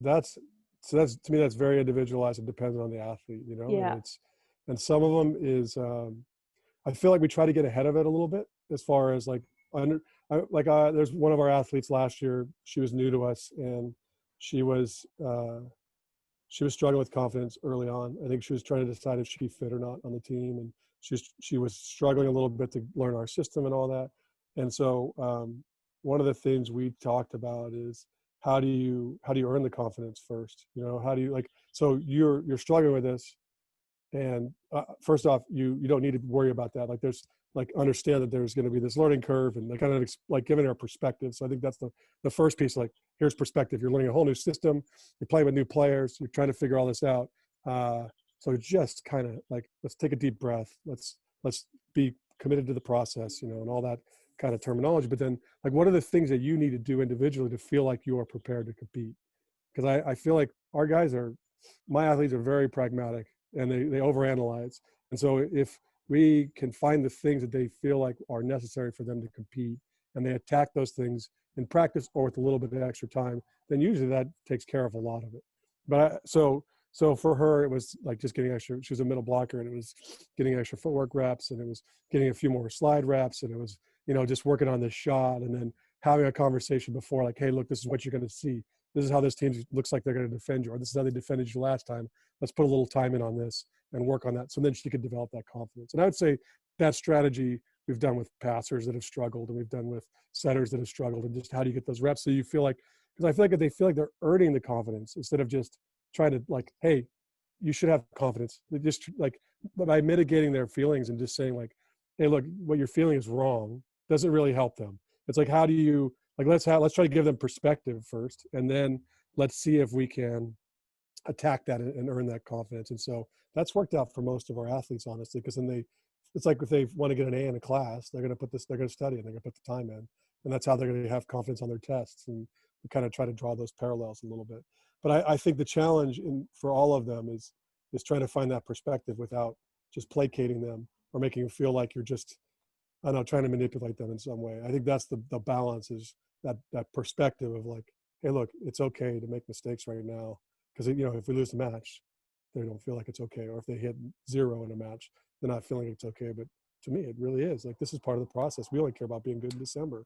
that's to me, that's very individualized and depends on the athlete, you know, Yeah. and some of them is, I feel like we try to get ahead of it a little bit as far as like, under, there's one of our athletes last year, she was new to us and she was, she was struggling with confidence early on. I think she was trying to decide if she'd be fit or not on the team. And she was struggling a little bit to learn our system and all that. And so, one of the things we talked about is how do you earn the confidence first? You know, how do you like, so you're struggling with this. And first off, you don't need to worry about that. Like there's like understand that there's going to be this learning curve and like kind of like giving her a perspective. So I think that's the first piece. Like here's perspective. You're learning a whole new system. You're playing with new players. You're trying to figure all this out. So just kind of like let's take a deep breath. Let's be committed to the process, you know, and all that kind of terminology. But then like what are the things that you need to do individually to feel like you are prepared to compete? Because I feel like my athletes are very pragmatic and they overanalyze. And so if we can find the things that they feel like are necessary for them to compete and they attack those things in practice or with a little bit of extra time, then usually that takes care of a lot of it. But so for her, it was like just getting extra, she was a middle blocker and it was getting extra footwork reps and it was getting a few more slide reps and it was, you know, just working on this shot and then having a conversation before like, hey, look, this is what you're going to see. This is how this team looks like they're going to defend you, or this is how they defended you last time. Let's put a little time in on this and work on that. So then she could develop that confidence. And I would say that strategy we've done with passers that have struggled and we've done with setters that have struggled and just how do you get those reps so you feel like, because I feel like if they feel like they're earning the confidence instead of just trying to like, hey, you should have confidence. They just like by mitigating their feelings and just saying like, hey, look, what you're feeling is wrong doesn't really help them. It's like, how do you, like, let's try to give them perspective first, and then let's see if we can attack that and earn that confidence. And so that's worked out for most of our athletes, honestly, because then it's like if they want to get an A in a class, they're going to study and they're going to put the time in, and that's how they're going to have confidence on their tests. And we kind of try to draw those parallels a little bit. But I think the challenge for all of them is trying to find that perspective without just placating them or making them feel like you're just, I don't know, trying to manipulate them in some way. I think that's the balance is that perspective of like, hey, look, it's okay to make mistakes right now. Because, you know, if we lose the match, they don't feel like it's okay. Or if they hit 0 in a match, they're not feeling it's okay. But to me, it really is. Like, this is part of the process. We only care about being good in December.